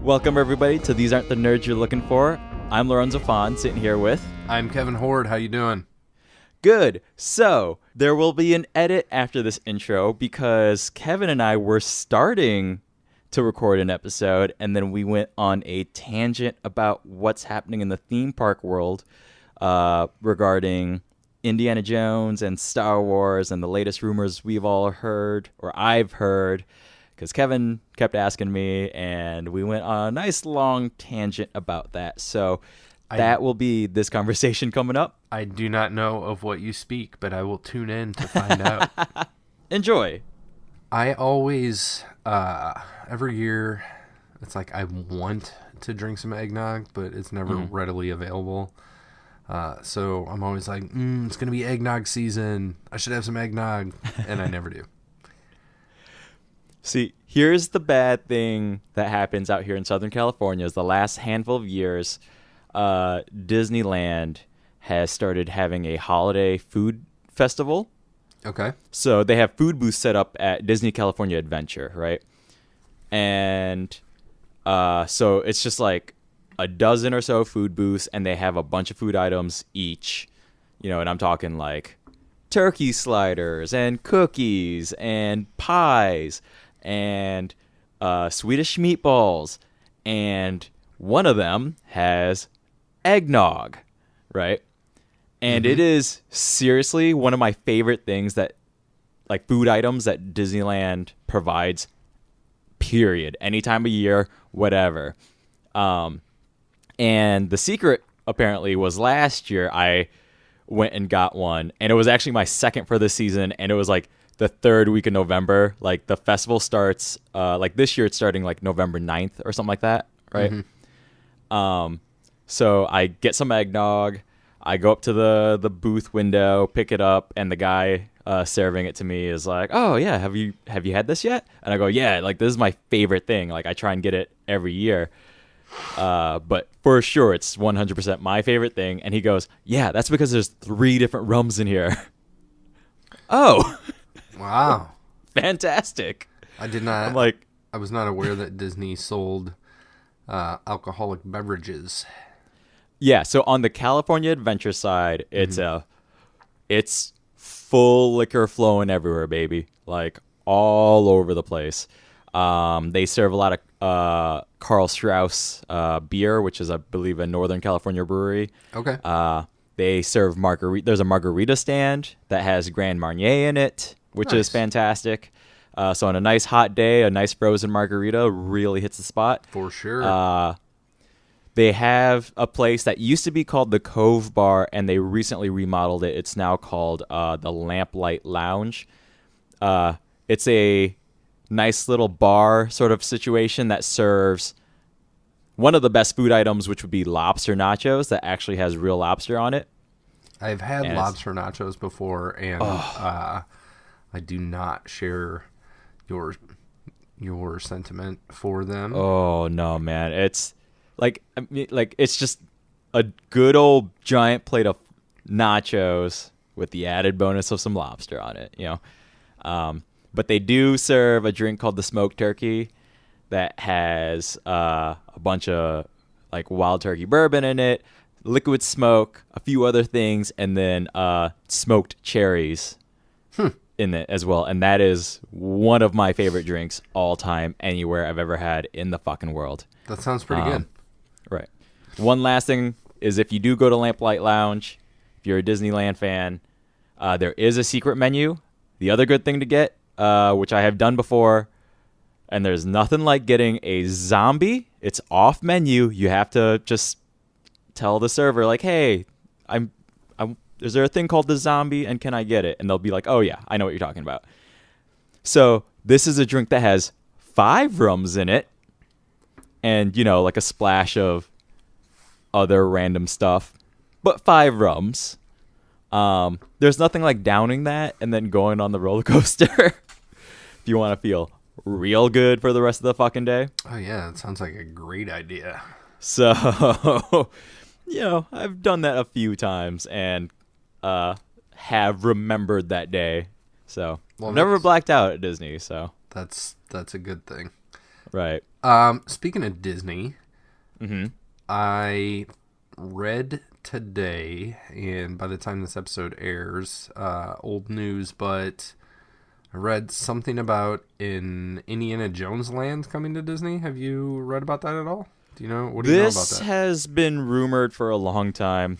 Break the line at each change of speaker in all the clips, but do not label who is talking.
Welcome, everybody, to These Aren't the Nerds You're Looking For. I'm Lorenzo Fawn, sitting here with...
I'm Kevin Horde. How you doing?
Good. So, there will be an edit after this intro because Kevin and I were starting to record an episode, and then we went on a tangent about what's happening in the theme park world regarding Indiana Jones and Star Wars and the latest rumors we've all heard, or I've heard, because Kevin kept asking me, and we went on a nice long tangent about that. So that will be this conversation coming up.
I do not know of what you speak, but I will tune in to find out.
Enjoy.
I always, every year, it's like I want to drink some eggnog, but it's never readily available. So I'm always like, it's going to be eggnog season. I should have some eggnog, and I never do.
See, here's the bad thing that happens out here in Southern California is the last handful of years, Disneyland has started having a holiday food festival.
Okay.
So they have food booths set up at Disney California Adventure, right? And so it's just like a dozen or so food booths, and they have a bunch of food items each, and I'm talking like turkey sliders and cookies and pies and Swedish meatballs, and one of them has eggnog, right? And it is seriously one of my favorite things that, like, food items that Disneyland provides, period. Any time of year, whatever. And the secret, apparently, was last year I went and got one, and it was actually my second for the season, and it was, like, the third week of November. Like, the festival starts, like, this year it's starting, like, November 9th or something like that, right? So I get some eggnog. I go up to the booth window, pick it up, and the guy serving it to me is like, "Oh yeah, have you had this yet?" And I go, "Yeah, like this is my favorite thing. Like I try and get it every year, but for sure it's 100% my favorite thing." And he goes, "Yeah, that's because there's 3 different rums in here." Oh,
wow,
fantastic!
I did not.
I'm like,
I was not aware that Disney sold alcoholic beverages.
Yeah, so on the California Adventure side, it's full liquor flowing everywhere, baby. Like all over the place. They serve a lot of Carl Strauss beer, which is, I believe, a Northern California brewery.
Okay.
They serve margarita. There's a margarita stand that has Grand Marnier in it, which is fantastic. So on a nice hot day, a nice frozen margarita really hits the spot.
For sure.
They have a place that used to be called the Cove Bar, and they recently remodeled it. It's now called the Lamplight Lounge. It's a nice little bar sort of situation that serves one of the best food items, which would be lobster nachos that actually has real lobster on it.
I've had lobster nachos before, and I do not share your sentiment for them.
Oh, no, man. It's... Like it's just a good old giant plate of nachos with the added bonus of some lobster on it, But they do serve a drink called the smoked turkey that has a bunch of like wild turkey bourbon in it, liquid smoke, a few other things, and then smoked cherries in it as well. And that is one of my favorite drinks all time, anywhere I've ever had in the fucking world.
That sounds pretty good.
Right. One last thing is if you do go to Lamplight Lounge, if you're a Disneyland fan, there is a secret menu. The other good thing to get, which I have done before, and there's nothing like getting a zombie. It's off menu. You have to just tell the server, like, "Hey, is there a thing called the zombie, and can I get it?" And they'll be like, "Oh yeah, I know what you're talking about." So this is a drink that has 5 rums in it. And, like a splash of other random stuff. But 5 rums. There's nothing like downing that and then going on the roller coaster. If you want to feel real good for the rest of the fucking day.
Oh, yeah. That sounds like a great idea.
So, I've done that a few times and have remembered that day. So, I've never blacked out at Disney, so.
That's a good thing.
Right.
Speaking of Disney,
Mm-hmm.
I read today, and by the time this episode airs, old news, but I read something about in Indiana Jones Land coming to Disney. Have you read about that at all? Do you know? What do you know about
This
that?
has been rumored for a long time.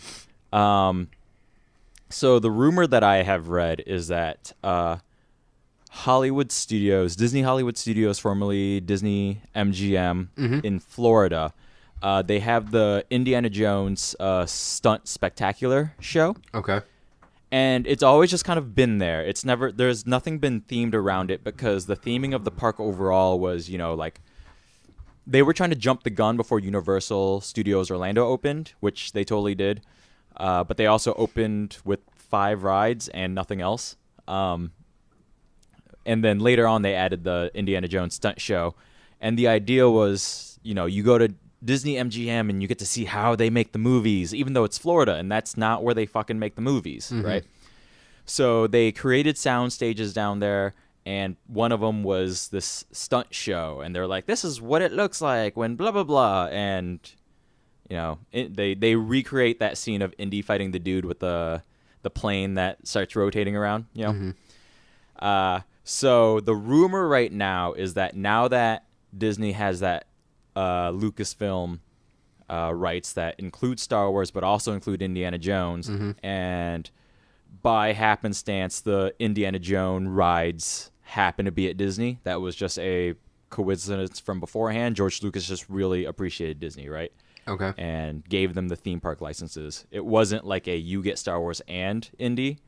So the rumor that I have read is that Hollywood Studios, Disney Hollywood Studios, formerly Disney MGM in Florida, they have the Indiana Jones Stunt Spectacular show.
Okay.
And it's always just kind of been there. There's nothing been themed around it because the theming of the park overall was, like they were trying to jump the gun before Universal Studios Orlando opened, which they totally did. But they also opened with 5 rides and nothing else. And then later on, they added the Indiana Jones stunt show. And the idea was, you go to Disney MGM and you get to see how they make the movies, even though it's Florida, and that's not where they fucking make the movies, right? So they created sound stages down there, and one of them was this stunt show. And they're like, this is what it looks like when blah, blah, blah. And, they recreate that scene of Indy fighting the dude with the plane that starts rotating around, So the rumor right now is that now that Disney has that Lucasfilm rights that include Star Wars but also include Indiana Jones, and by happenstance the Indiana Jones rides happen to be at Disney. That was just a coincidence from beforehand. George Lucas just really appreciated Disney, right?
Okay.
And gave them the theme park licenses. It wasn't like you get Star Wars and Indy.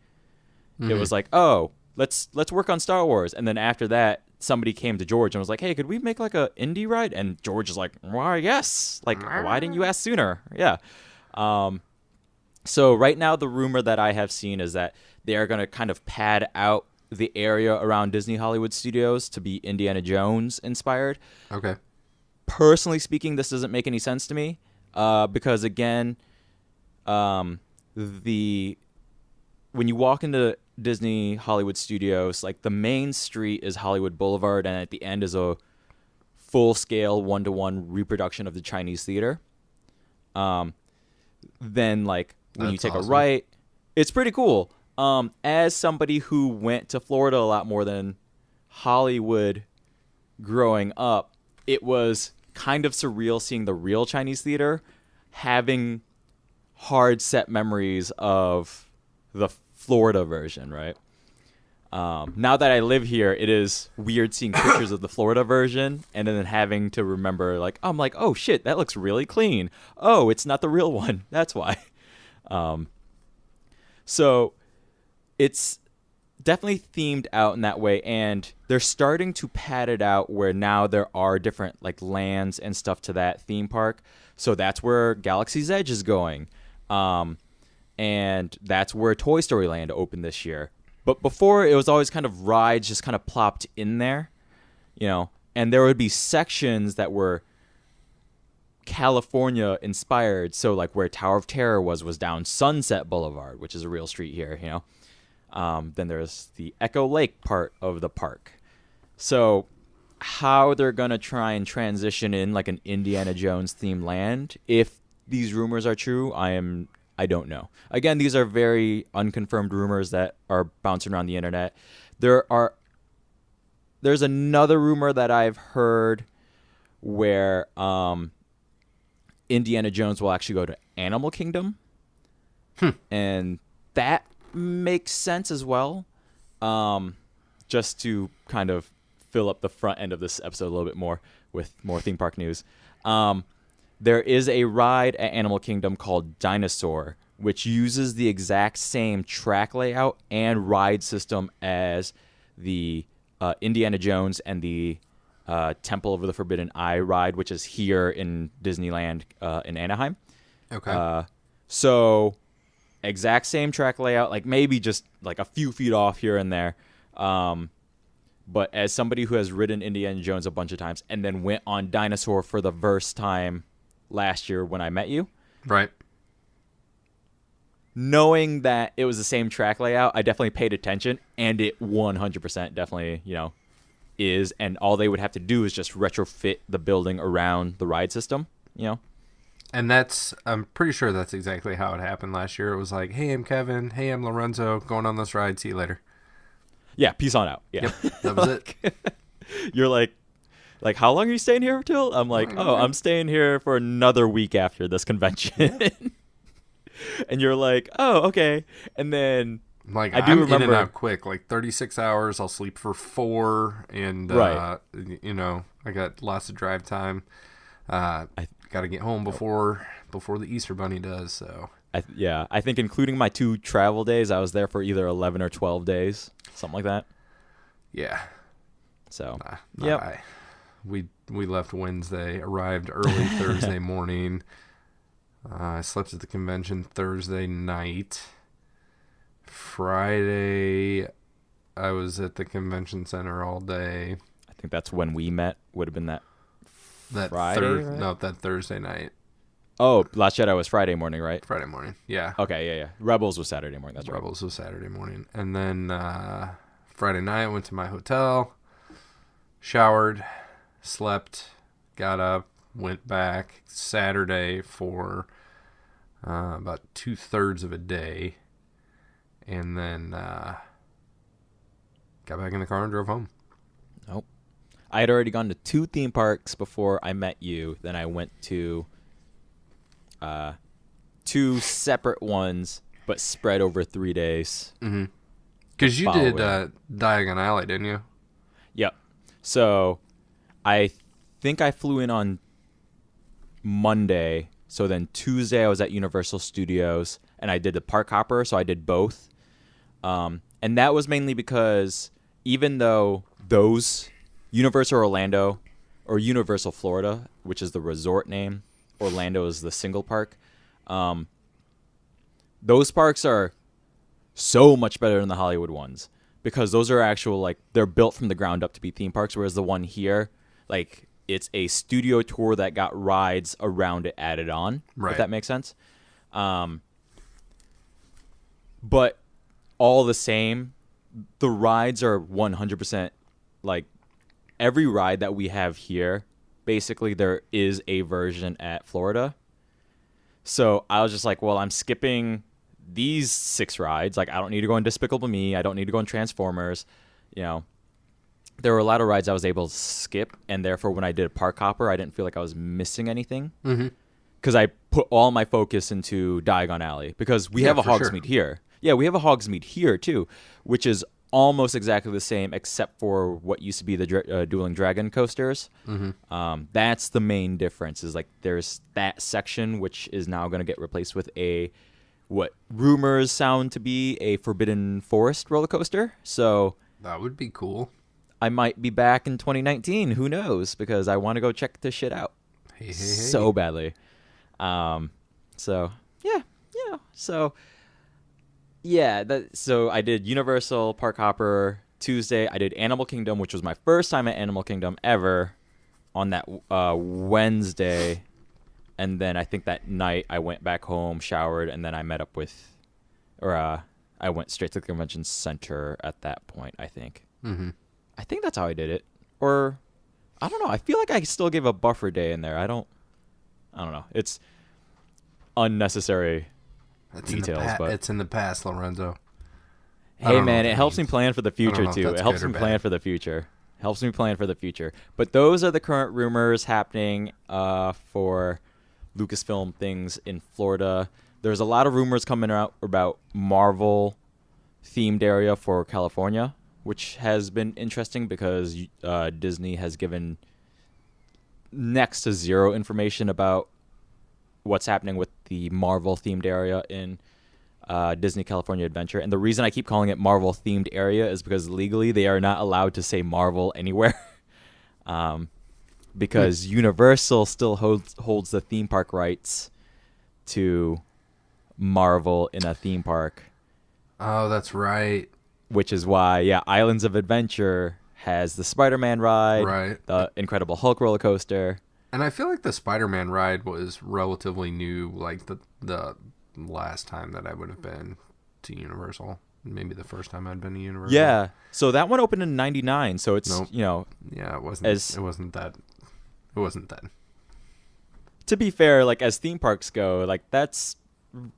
It was like, oh, let's work on Star Wars. And then after that, somebody came to George and was like, hey, could we make like a Indy ride? And George is like, why, yes. Like, why didn't you ask sooner? Yeah. So right now, the rumor that I have seen is that they are going to kind of pad out the area around Disney Hollywood Studios to be Indiana Jones inspired.
Okay.
Personally speaking, this doesn't make any sense to me because, again, when you walk into Disney Hollywood Studios, like the main street is Hollywood Boulevard, and at the end is a full-scale 1-to-1 reproduction of the Chinese theater. Then, like, when you take a right, it's pretty cool. As somebody who went to Florida a lot more than Hollywood growing up, it was kind of surreal seeing the real Chinese theater, having hard set memories of the Florida version, right? Now that I live here, it is weird seeing pictures of the Florida version and then having to remember, like, I'm like, oh shit, that looks really clean. Oh, it's not the real one. That's why. So it's definitely themed out in that way, and they're starting to pad it out where now there are different like lands and stuff to that theme park. So that's where Galaxy's Edge is going. And that's where Toy Story Land opened this year. But before, it was always kind of rides just kind of plopped in there, and there would be sections that were California inspired. So like where Tower of Terror was down Sunset Boulevard, which is a real street here, Then there's the Echo Lake part of the park. So how they're going to try and transition in like an Indiana Jones themed land, if these rumors are true, I don't know. Again, these are very unconfirmed rumors that are bouncing around the internet. There's another rumor that I've heard where Indiana Jones will actually go to Animal Kingdom. And that makes sense as well. Just to kind of fill up the front end of this episode a little bit more with more theme park news. There is a ride at Animal Kingdom called Dinosaur, which uses the exact same track layout and ride system as the Indiana Jones and the Temple of the Forbidden Eye ride, which is here in Disneyland in Anaheim.
Okay.
So exact same track layout, like maybe just like a few feet off here and there. But as somebody who has ridden Indiana Jones a bunch of times and then went on Dinosaur for the first time last year when I met you.
Right.
Knowing that it was the same track layout, I definitely paid attention, and it 100% definitely, is, and all they would have to do is just retrofit the building around the ride system, you know?
And I'm pretty sure that's exactly how it happened last year. It was like, hey, I'm Kevin. Hey, I'm Lorenzo. Going on this ride. See you later.
Yeah, peace on out. Yeah.
Yep, that was it.
You're like, how long are you staying here till? I'm like, I'm staying here for another week after this convention. Yeah. And you're like, oh, okay. And then
like,
I do remember
in and out quick, like 36 hours. I'll sleep for 4, and
right.
I got lots of drive time. I got to get home before the Easter Bunny does. So
I think including my 2 travel days, I was there for either 11 or 12 days, something like that.
Yeah.
So
we left Wednesday, arrived early Thursday morning. I slept at the convention Thursday night. Friday, I was at the convention center all day.
I think that's when we met. Would have been that Friday? Right?
No, that Thursday night.
Oh, Last Jedi was Friday morning, right?
Friday morning, yeah.
Okay, yeah. Rebels was Saturday morning, that's right.
Rebels was Saturday morning. And then Friday night, I went to my hotel, showered, slept, got up, went back Saturday for about 2/3 of a day, and then got back in the car and drove home.
Nope. I had already gone to 2 theme parks before I met you. Then I went to 2 separate ones, but spread over 3 days.
Mm-hmm. Because you did Diagon Alley, didn't you?
Yep. So I think I flew in on Monday. So then Tuesday I was at Universal Studios, and I did the park hopper, so I did both. And that was mainly because even though those Universal Orlando or Universal Florida, which is the resort name, Orlando is the single park, those parks are so much better than the Hollywood ones because those are actual, like, they're built from the ground up to be theme parks, whereas the one here, like, it's a studio tour that got rides around it added on,
right.
If that makes sense. But all the same, the rides are 100%, like, every ride that we have here, basically there is a version at Florida. So I was just like, well, I'm skipping these 6 rides. Like, I don't need to go in Despicable Me. I don't need to go in Transformers. You know, there were a lot of rides I was able to skip, and therefore when I did a park hopper, I didn't feel like I was missing anything. Because I put all my focus into Diagon Alley, because we have a Hogsmeade here. Yeah, we have a Hogsmeade here too, which is almost exactly the same except for what used to be the Dueling Dragon coasters. That's the main difference, is like there's that section which is now going to get replaced with what rumors sound to be a Forbidden Forest roller coaster. So
that would be cool.
I might be back in 2019. Who knows? Because I want to go check this shit out so badly. So I did Universal Park Hopper Tuesday. I did Animal Kingdom, which was my first time at Animal Kingdom ever, on that Wednesday. And then I think that night I went back home, showered, and then I met up with, I went straight to the convention center at that point, I think. I think that's how I did it. Or, I don't know. I feel like I still gave a buffer day in there. I don't know. It's unnecessary details, but
it's in the past, Lorenzo.
Hey man, it helps me plan for the future too. It helps me plan for the future. Helps me plan for the future. But those are the current rumors happening for Lucasfilm things in Florida. There's a lot of rumors coming out about Marvel themed area for California, which has been interesting because Disney has given next to zero information about what's happening with the Marvel themed area in Disney California Adventure. And the reason I keep calling it Marvel themed area is because legally they are not allowed to say Marvel anywhere. Because Universal still holds the theme park rights to Marvel in a theme park.
Oh, that's right.
Which is why, Islands of Adventure has the Spider-Man ride,
right,
the Incredible Hulk roller coaster.
And I feel like the Spider-Man ride was relatively new, like the last time that I would have been to Universal. maybe the first time I'd been to Universal.
Yeah. So that one opened in '99. So it's
Nope. Yeah, it wasn't. It wasn't that. It wasn't that.
To be fair, like as theme parks go, like that's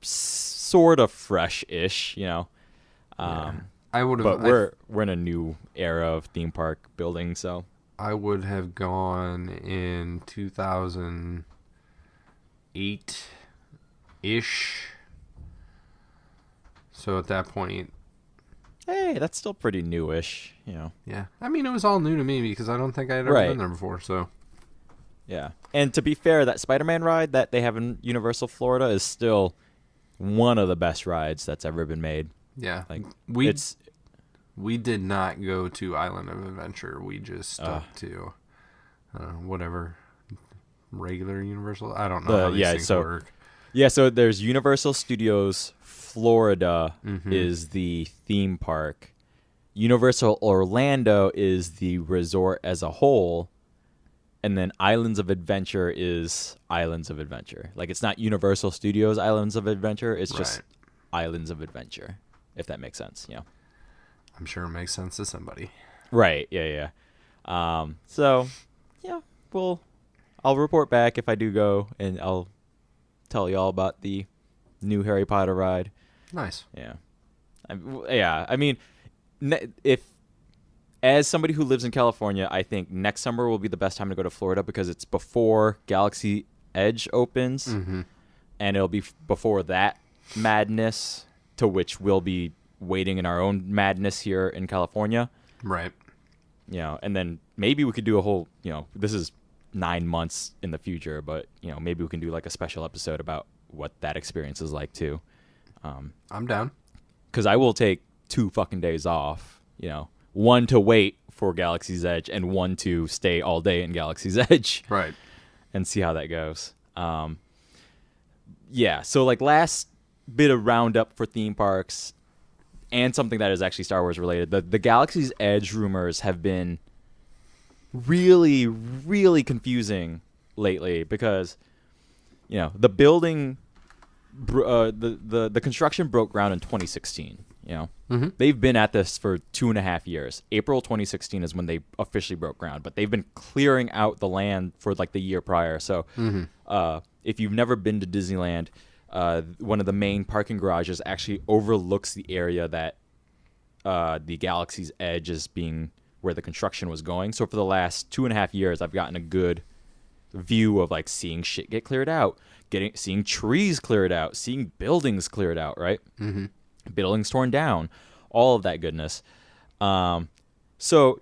sort of fresh-ish,
I would have.
But we're in a new era of theme park building, so
I would have gone in 2008-ish. So at that point,
hey, that's still pretty newish,
Yeah, I mean it was all new to me because I don't think I had ever been there before. So
yeah, and to be fair, that Spider-Man ride that they have in Universal Florida is still one of the best rides that's ever been made.
Yeah,
like
we did not go to Island of Adventure. We just stuck to whatever regular Universal. I don't know how these things work.
Yeah, so there's Universal Studios Florida is the theme park. Universal Orlando is the resort as a whole. And then Islands of Adventure is Islands of Adventure. Like, it's not Universal Studios Islands of Adventure. It's just Islands of Adventure, if that makes sense,
I'm sure it makes sense to somebody.
Right, yeah. So, yeah, I'll report back if I do go, and I'll tell you all about the new Harry Potter ride.
Nice.
Yeah. I mean, as somebody who lives in California, I think next summer will be the best time to go to Florida because it's before Galaxy Edge opens, and it'll be before that madness, to which we'll be waiting in our own madness here in California.
Right.
And then maybe we could do a whole, this is 9 months in the future, but, maybe we can do like a special episode about what that experience is like too.
I'm down.
Because I will take 2 fucking days off, one to wait for Galaxy's Edge and one to stay all day in Galaxy's Edge.
Right.
And see how that goes. Yeah, so like last bit of roundup for theme parks and something that is actually Star Wars related. The Galaxy's Edge rumors have been really, really confusing lately because, the building, the construction broke ground in 2016. They've been at this for 2.5 years. April 2016 is when they officially broke ground, but they've been clearing out the land for like the year prior. So if you've never been to Disneyland, one of the main parking garages actually overlooks the area that the Galaxy's Edge is being where the construction was going. So for the last 2.5 years, I've gotten a good view of like seeing shit get cleared out, seeing trees cleared out, seeing buildings cleared out, right? Buildings torn down, all of that goodness. So,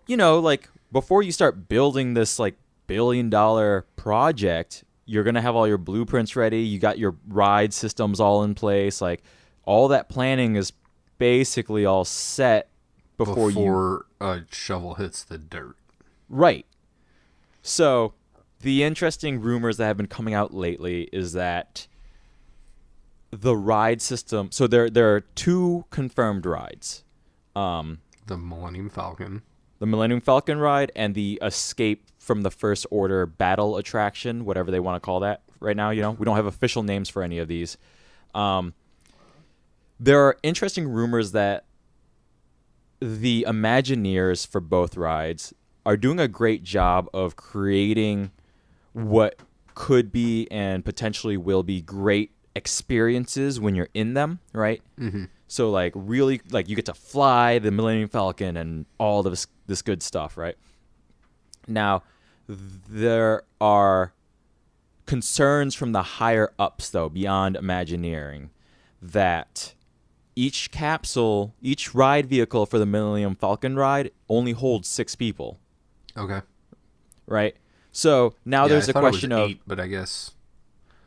like before you start building this like $1 billion project, you're going to have all your blueprints ready. You got your ride systems all in place. Like all that planning is basically all set before
a shovel hits the dirt.
Right. So the interesting rumors that have been coming out lately is that the ride system. So there are 2 confirmed rides.
The Millennium Falcon.
The Millennium Falcon ride and the Escape from the First Order battle attraction, whatever they want to call that right now. We don't have official names for any of these. There are interesting rumors that the Imagineers for both rides are doing a great job of creating what could be and potentially will be great experiences when you're in them, right? So like really like you get to fly the Millennium Falcon and all of this good stuff, right? Now there are concerns from the higher ups though, beyond Imagineering, that each ride vehicle for the Millennium Falcon ride only holds 6 people.
Okay.
Right? So now there's a question of
8, but I guess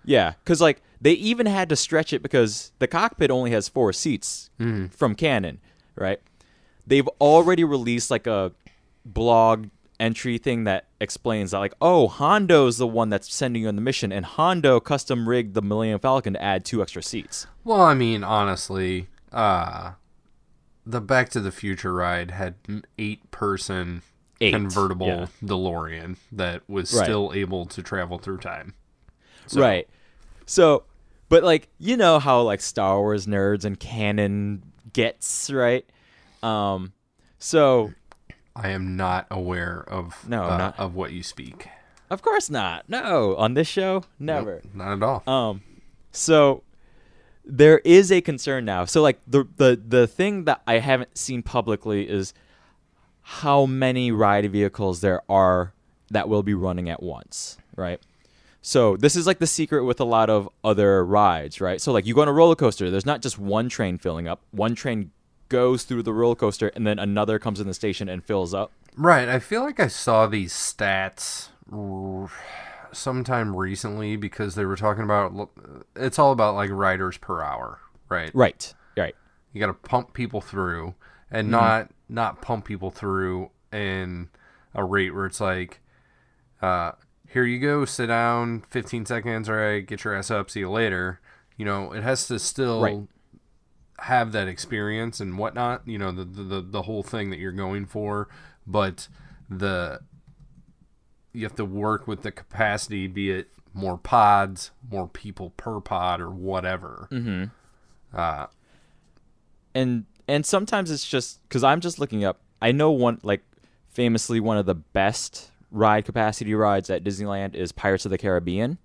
yeah, because like they even had to stretch it because the cockpit only has 4 seats from Canon, right? They've already released like a blog entry thing that explains that like, oh, Hondo's the one that's sending you on the mission, and Hondo custom rigged the Millennium Falcon to add 2 extra seats.
Well, I mean, honestly, the Back to the Future ride had 8-person convertible DeLorean that was still able to travel through time. So. Right.
So, but like, how like Star Wars nerds and canon gets, right? So
I am not aware of of what you speak.
Of course not. No, on this show, never.
Nope, not at all.
So there is a concern now. So like the thing that I haven't seen publicly is how many ride vehicles there are that will be running at once, right? So this is like the secret with a lot of other rides, right? So like you go on a roller coaster, there's not just one train filling up. One train goes through the roller coaster and then another comes in the station and fills up.
Right. I feel like I saw these stats sometime recently because they were talking about, it's all about like riders per hour, right?
Right.
You got to pump people through and not pump people through in a rate where it's like, here you go, sit down, 15 seconds, all right, get your ass up, see you later. You know, it has to still have that experience and whatnot, you know, the whole thing that you're going for, but you have to work with the capacity, be it more pods, more people per pod, or whatever.
And sometimes it's just because I'm just looking up. I know famously one of the best ride capacity rides at Disneyland is Pirates of the Caribbean,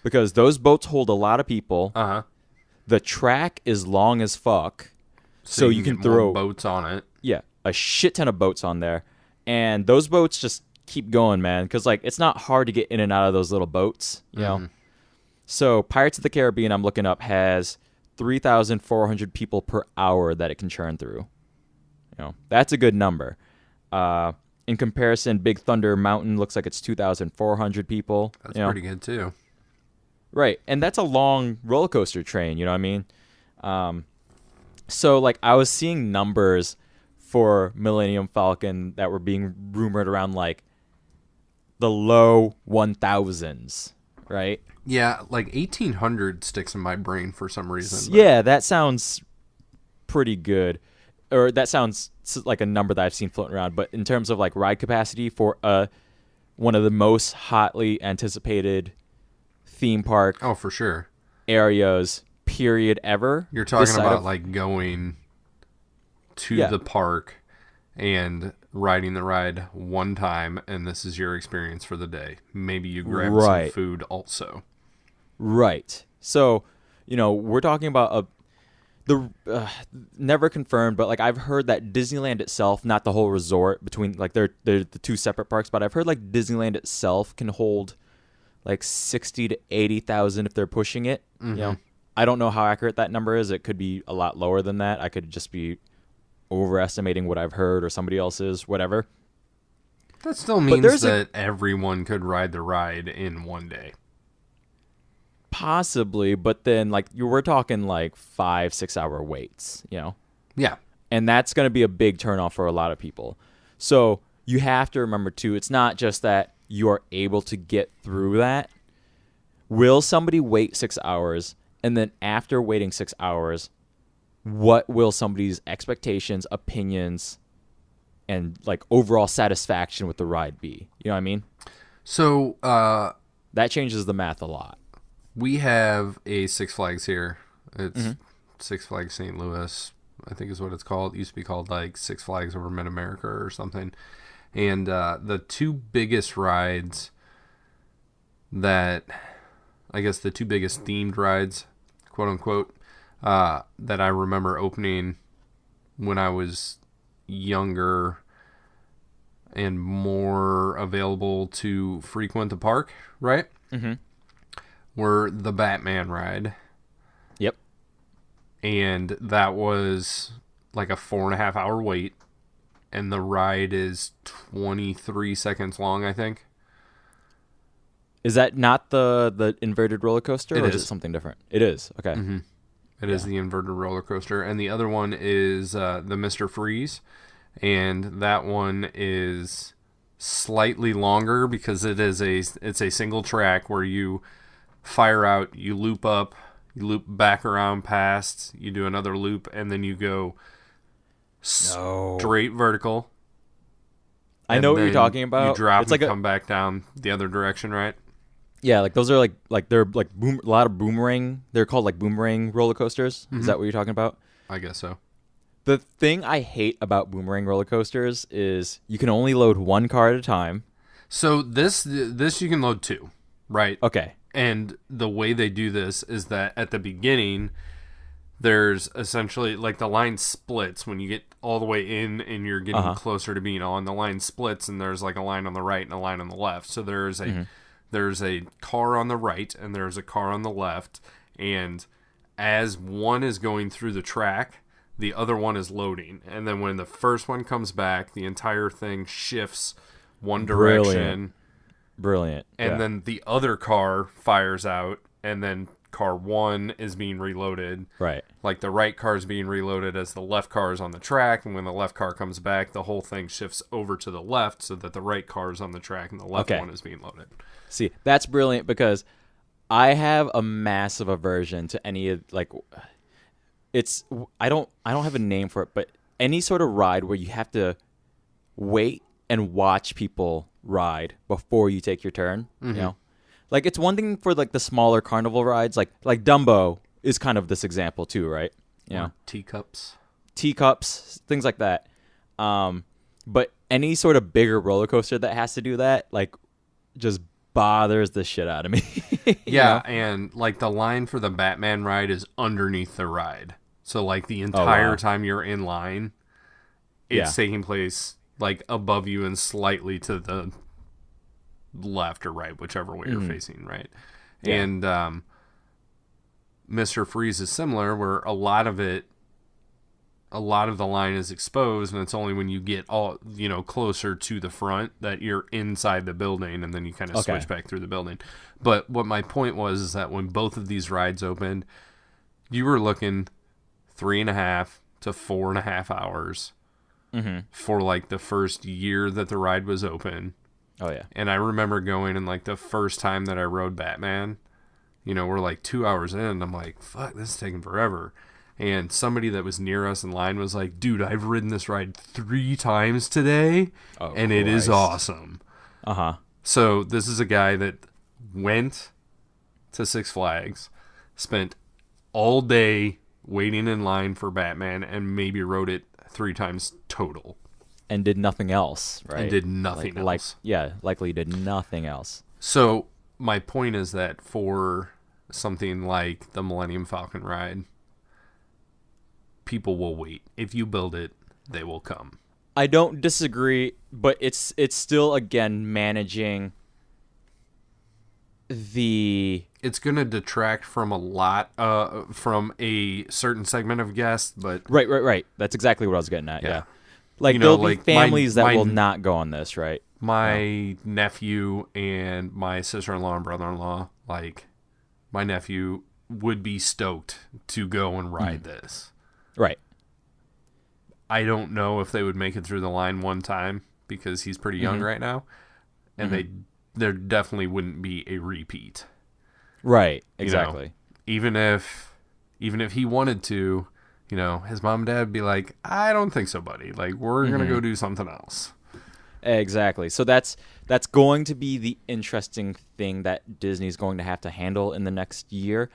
because those boats hold a lot of people. The track is long as fuck, so you can throw
boats on it.
Yeah, a shit ton of boats on there, and those boats just keep going, man. Because like it's not hard to get in and out of those little boats, you know. So Pirates of the Caribbean, I'm looking up, has 3,400 people per hour that it can churn through. You know, that's a good number. In comparison, Big Thunder Mountain looks like it's 2,400 people.
That's pretty good too.
Right, and that's a long roller coaster train, you know what I mean? So, like, I was seeing numbers for Millennium Falcon that were being rumored around, like, the low 1,000s, right?
Yeah, like 1,800 sticks in my brain for some reason.
Yeah, that sounds pretty good. Or that sounds like a number that I've seen floating around. But in terms of, like, ride capacity for one of the most hotly anticipated theme park
for sure
areas period ever.
You're talking about like going to the park and riding the ride one time, and this is your experience for the day. Maybe you grab some food also.
Right. So, you know, we're talking about never confirmed, but like I've heard that Disneyland itself, not the whole resort, between like they're the two separate parks, but I've heard like Disneyland itself can hold like 60 to 80,000 if they're pushing it. You know, I don't know how accurate that number is. It could be a lot lower than that. I could just be overestimating what I've heard or somebody else's, whatever.
That still means that everyone could ride the ride in one day.
Possibly, but then like we're talking like 5-6 hour waits, you know?
Yeah.
And that's going to be a big turnoff for a lot of people. So you have to remember too, it's not just that you are able to get through that. Will somebody wait 6 hours? And then after waiting 6 hours, what will somebody's expectations, opinions, and like overall satisfaction with the ride be? You know what I mean?
So
that changes the math a lot.
We have a Six Flags here. It's Six Flags St. Louis, I think is what it's called. It used to be called like Six Flags over Mid-America or something. And the two biggest rides that, I guess the two biggest themed rides, quote unquote, that I remember opening when I was younger and more available to frequent the park, right? Were the Batman ride.
Yep.
And that was like a 4.5 hour wait. And the ride is 23 seconds long, I think.
Is that not the inverted roller coaster? Or is it something different? It is. Okay.
It is the inverted roller coaster. And the other one is the Mr. Freeze. And that one is slightly longer because it's a single track where you fire out, you loop up, you loop back around past, you do another loop, and then you go straight vertical.
I know what you're talking about.
You drop and come back down the other direction, right?
Yeah, like those are like they're like a lot of boomerang. They're called like boomerang roller coasters. Is that what you're talking about?
I guess so.
The thing I hate about boomerang roller coasters is you can only load one car at a time.
So this you can load 2, right?
Okay.
And the way they do this is that at the beginning, there's essentially like the line splits when you get all the way in and you're getting closer to being on. The line splits and there's like a line on the right and a line on the left. So there's a car on the right and there's a car on the left. And as one is going through the track, the other one is loading. And then when the first one comes back, the entire thing shifts one direction.
Brilliant.
And then the other car fires out, and then car 1 is being reloaded.
Right.
Like the right car is being reloaded as the left car is on the track, and when the left car comes back, the whole thing shifts over to the left so that the right car is on the track and the left one is being loaded.
See, that's brilliant because I have a massive aversion to any of like I don't have a name for it, but any sort of ride where you have to wait and watch people ride before you take your turn, you know? Like it's one thing for like the smaller carnival rides, like Dumbo is kind of this example too, right? You know,
teacups,
things like that. But any sort of bigger roller coaster that has to do that, like just bothers the shit out of me.
Yeah, know? And like the line for the Batman ride is underneath the ride. So like the entire time you're in line, it's taking place like above you and slightly to the left or right, whichever way you're facing, right? Yeah. And Mr. Freeze is similar, where a lot of the line is exposed, and it's only when you get closer to the front that you're inside the building, and then you kind of switch back through the building. But what my point was is that when both of these rides opened, you were looking 3.5 to 4.5 hours for like the first year that the ride was open.
Oh yeah.
And I remember going, and like the first time that I rode Batman, we're like 2 hours in, and I'm like, fuck, this is taking forever. And somebody that was near us in line was like, dude, I've ridden this ride 3 times today, and it is awesome. So this is a guy that went to Six Flags, spent all day waiting in line for Batman, and maybe rode it 3 times total.
And did nothing else, right?
And did nothing else.
Likely did nothing else.
So my point is that for something like the Millennium Falcon ride, people will wait. If you build it, they will come.
I don't disagree, but it's still, again, managing the...
It's going to detract from a lot, from a certain segment of guests, but...
Right. That's exactly what I was getting at, yeah. Like, there'll be families that will not go on this, right?
My nephew and my sister-in-law and brother-in-law, like, my nephew would be stoked to go and ride this.
Right.
I don't know if they would make it through the line one time because he's pretty young right now, and there definitely wouldn't be a repeat.
Right. Exactly.
Even if he wanted to, his mom and dad would be like, I don't think so, buddy. Like, we're going to go do something else.
Exactly. So that's going to be the interesting thing that Disney's going to have to handle in the next year.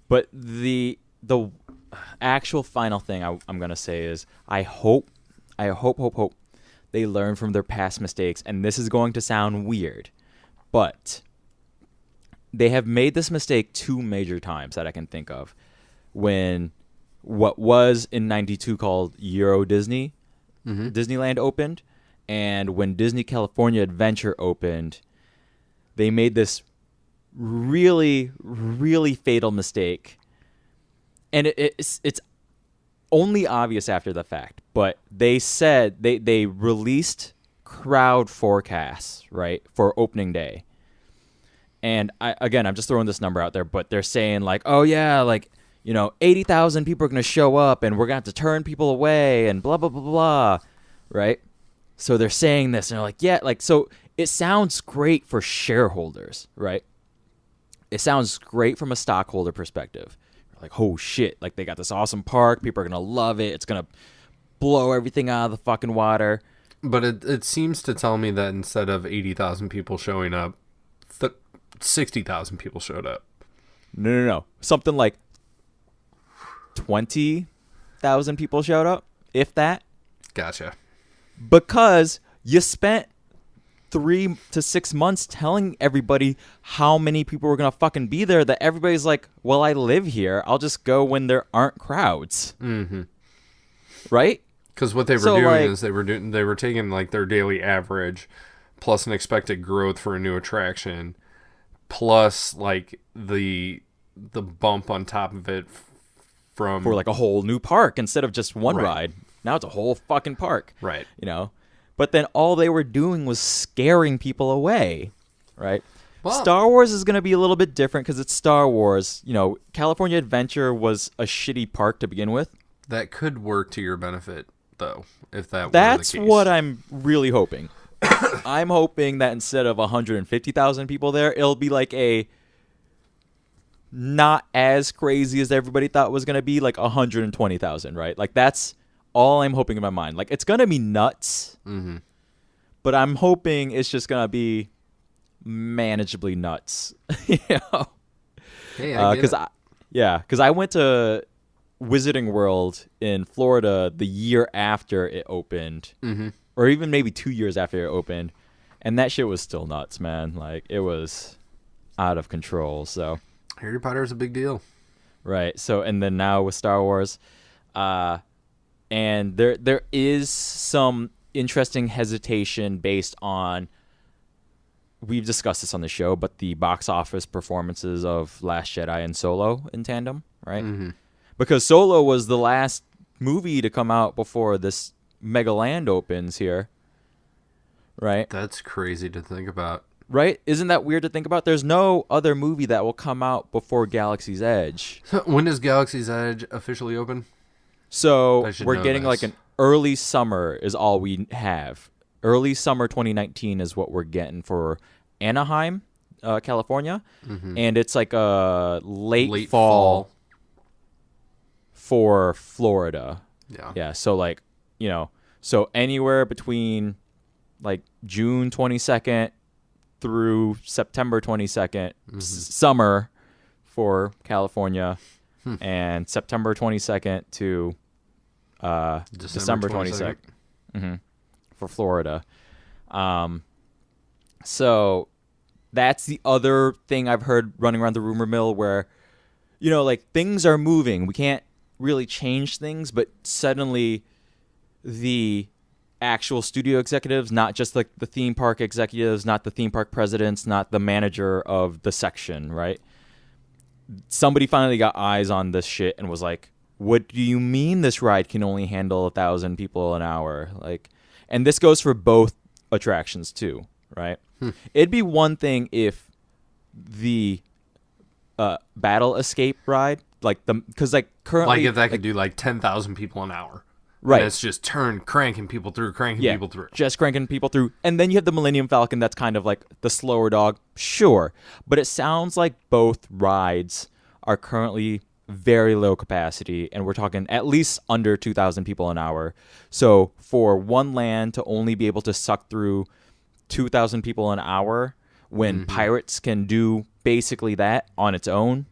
But the actual final thing I'm going to say is I hope they learn from their past mistakes. And this is going to sound weird, but they have made this mistake 2 major times that I can think of. When what was in 92 called Euro Disney, Disneyland opened, and when Disney California Adventure opened, they made this really, really fatal mistake. And it's only obvious after the fact, but they said they released crowd forecasts, right, for opening day. And I'm just throwing this number out there, but they're saying like, oh yeah, like, 80,000 people are going to show up and we're going to have to turn people away and blah, blah, blah, blah, right? So they're saying this and they're like, yeah, like, so it sounds great for shareholders, right? It sounds great from a stockholder perspective. Like, oh shit, like they got this awesome park. People are going to love it. It's going to blow everything out of the fucking water.
But it seems to tell me that instead of 80,000 people showing up, 60,000 people showed up.
No. Something like 20,000 people showed up. if that.
Gotcha.
Because you spent 3 to 6 months telling everybody how many people were gonna fucking be there, that everybody's like, well, I live here, I'll just go when there aren't crowds.
Mm-hmm.
Right?
Because what they were doing is they were taking like their daily average plus an expected growth for a new attraction, plus like the bump on top of it from
for like a whole new park instead of just one
Right.
ride. Now it's a whole fucking park.
Right.
You know? But then all they were doing was scaring people away. Right?
Well,
Star Wars is going to be a little bit different because it's Star Wars. You know, California Adventure was a shitty park to begin with.
that could work to your benefit, though, if that
That's
were the case.
what I'm really hoping. I'm hoping that instead of 150,000 people there, it'll be like a not as crazy as everybody thought it was going to be, like 120,000, right? Like that's all I'm hoping in my mind. Like it's going to be nuts, but I'm hoping it's just going to be manageably nuts. You know?
Hey, I get it.
Because I went to Wizarding World in Florida the year after it opened, or even maybe 2 years after it opened, and that shit was still nuts, man. Like it was out of control. So
Harry Potter is a big deal.
right. So and then now with Star Wars, and there is some interesting hesitation based on. We've discussed this on the show, but the box office performances of Last Jedi and Solo in tandem, right? Because Solo was the last movie to come out before this Megaland opens here, right?
That's crazy to think about.
Right? Isn't that weird to think about? There's no other movie that will come out before Galaxy's Edge.
When does Galaxy's Edge officially open?
So
I should
we're
know
getting
this.
like an early summer is all we have. Early summer 2019 is what we're getting for Anaheim, California. And it's like a late fall for Florida.
Yeah.
Yeah, so like, you know, so anywhere between like June 22nd through September 22nd, summer for California, and September 22nd to December 22nd for Florida. So that's the other thing I've heard running around the rumor mill where, you know, like things are moving. We can't really change things, but suddenly the actual studio executives, not just like the theme park executives, not the theme park presidents, not the manager of the section, right? Somebody finally got eyes on this shit and was like, what do you mean this ride can only handle 1,000 people an hour? Like, and this goes for both attractions too, right? It'd be one thing if the Battle Escape ride, like because like currently,
Like if that could do like 10,000 people an hour.
right?
And it's just cranking people through.
Just cranking people through. And then you have the Millennium Falcon that's kind of like the slower dog. Sure. But it sounds like both rides are currently very low capacity, and we're talking at least under 2,000 people an hour. So for one land to only be able to suck through 2,000 people an hour when Pirates can do basically that on its own,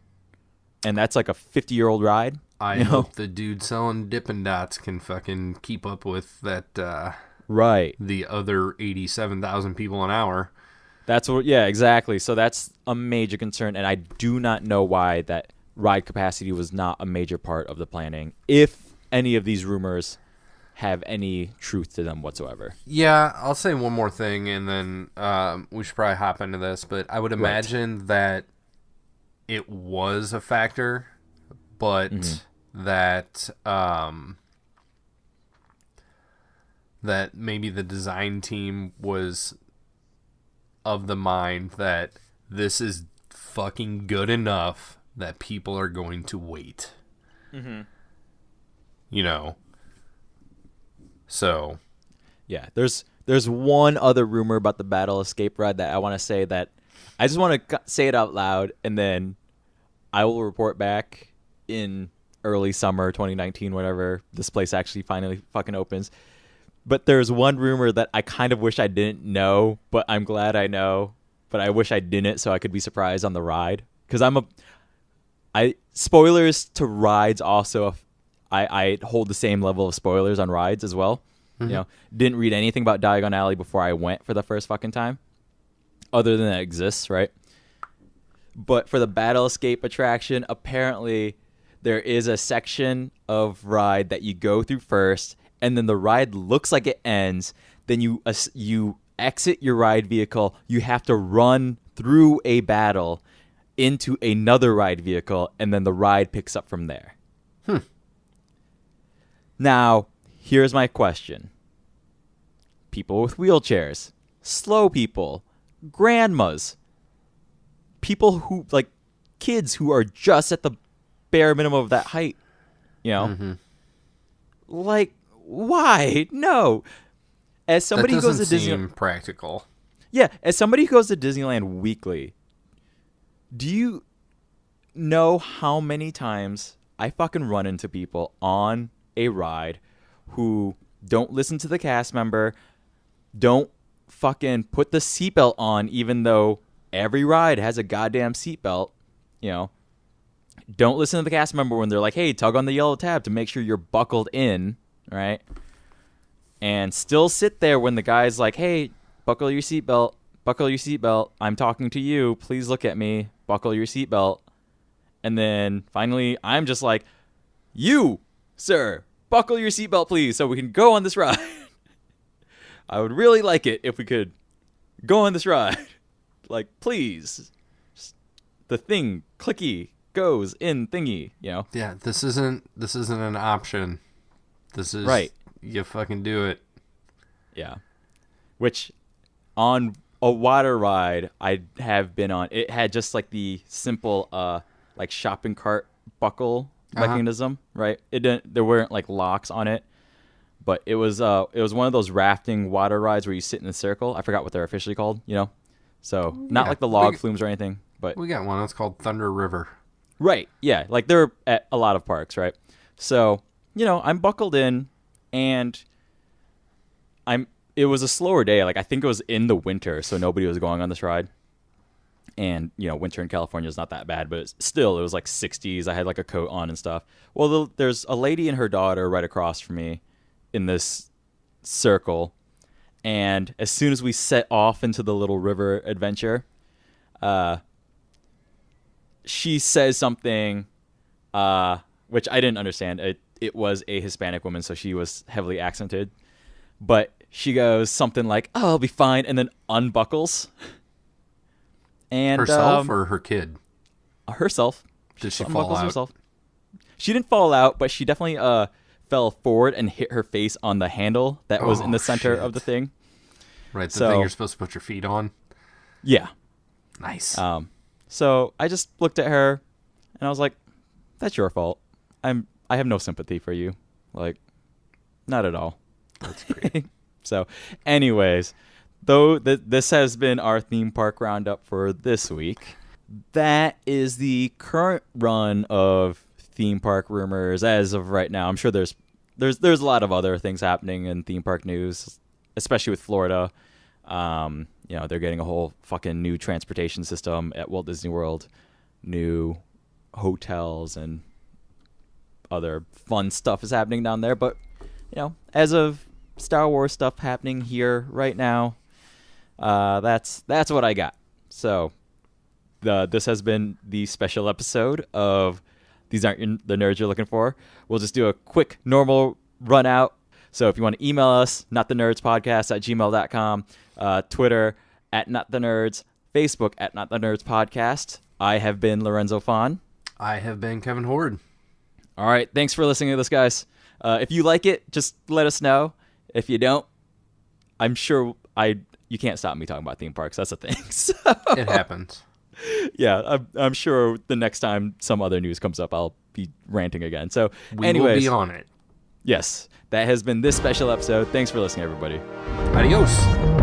and that's like a 50-year-old ride.
I hope the dude selling Dippin' Dots can fucking keep up with that.
Right.
The other 87,000 people an hour.
That's what. Yeah, exactly. So that's a major concern, and I do not know why that ride capacity was not a major part of the planning, if any of these rumors have any truth to them whatsoever.
Yeah, I'll say one more thing, and then we should probably hop into this. But I would imagine that it was a factor, but that that maybe the design team was of the mind that this is fucking good enough that people are going to wait. You know. So,
yeah, there's one other rumor about the Battle Escape ride that I want to say that I just want to say it out loud, and then I will report back in early summer 2019, whenever this place actually finally fucking opens. But there's one rumor that I kind of wish I didn't know, but I'm glad I know. But I wish I didn't, so I could be surprised on the ride. Because spoilers to rides also. I hold the same level of spoilers on rides as well. You know, didn't read anything about Diagon Alley before I went for the first fucking time, other than that it exists, right? But for the Battle Escape attraction, apparently there is a section of ride that you go through first, and then the ride looks like it ends. Then you exit your ride vehicle. You have to run through a battle into another ride vehicle, and then the ride picks up from there. Now, here's my question. People with wheelchairs, slow people, grandmas, people who, like, kids who are just at the bare minimum of that height, you know? Like, why? No. As somebody who goes to Disneyland,
practical.
Yeah, as somebody who goes to Disneyland weekly, do you know how many times I fucking run into people on a ride who don't listen to the cast member, don't fucking put the seatbelt on, even though every ride has a goddamn seatbelt, you know, don't listen to the cast member when they're like, hey, tug on the yellow tab to make sure you're buckled in, right? And still sit there when the guy's like, hey, buckle your seatbelt, I'm talking to you, please look at me, buckle your seatbelt. And then finally, I'm just like, you, sir, buckle your seatbelt, please, so we can go on this ride. I would really like it if we could go on this ride. Like, please. Just the thing, clicky, goes in thingy, you know?
Yeah, this isn't an option. This is...
Right.
You fucking do it.
Yeah. Which, on a water ride I have been on, it had just, like, the simple, like, shopping cart buckle mechanism, right? There weren't like locks on it, but it was one of those rafting water rides where you sit in a circle. I forgot what they're officially called, you know? So not like the log flumes or anything, but
we got one that's called Thunder River.
Right. Yeah, like they're at a lot of parks, right? So, you know, I'm buckled in, and it was a slower day. Like, I think it was in the winter, so nobody was going on this ride. And, you know, winter in California is not that bad, but still, it was like 60s. I had like a coat on and stuff. Well, there's a lady and her daughter right across from me in this circle. And as soon as we set off into the little river adventure, she says something, which I didn't understand. It was a Hispanic woman, so she was heavily accented. But she goes something like, oh, I'll be fine, and then unbuckles. And,
herself or her kid?
Herself.
Did she fall out?
Herself. She didn't fall out, but she definitely fell forward and hit her face on the handle that was in the center of the thing.
Right, the thing you're supposed to put your feet on?
Yeah.
Nice.
So I just looked at her, and I was like, that's your fault. I have no sympathy for you. Like, not at all.
That's great.
So, anyways... Though this has been our theme park roundup for this week, that is the current run of theme park rumors as of right now. I'm sure there's a lot of other things happening in theme park news, especially with Florida. You know, they're getting a whole fucking new transportation system at Walt Disney World, new hotels and other fun stuff is happening down there. But, you know, as of Star Wars stuff happening here right now, that's what I got. So this has been the special episode of These Aren't the Nerds You're Looking For. We'll just do a quick normal run out. So if you want to email us, notthenerdspodcast@gmail.com, Twitter @nottthenerds, Facebook @notthenerdspodcast. I have been Lorenzo Fon.
I have been Kevin Horde.
All right, thanks for listening to this, guys. If you like it, just let us know. If you don't, I'm sure you can't stop me talking about theme parks. That's the thing. So,
it happens.
Yeah, I'm sure the next time some other news comes up, I'll be ranting again. So,
we will be on it.
Yes, that has been this special episode. Thanks for listening, everybody.
Adios.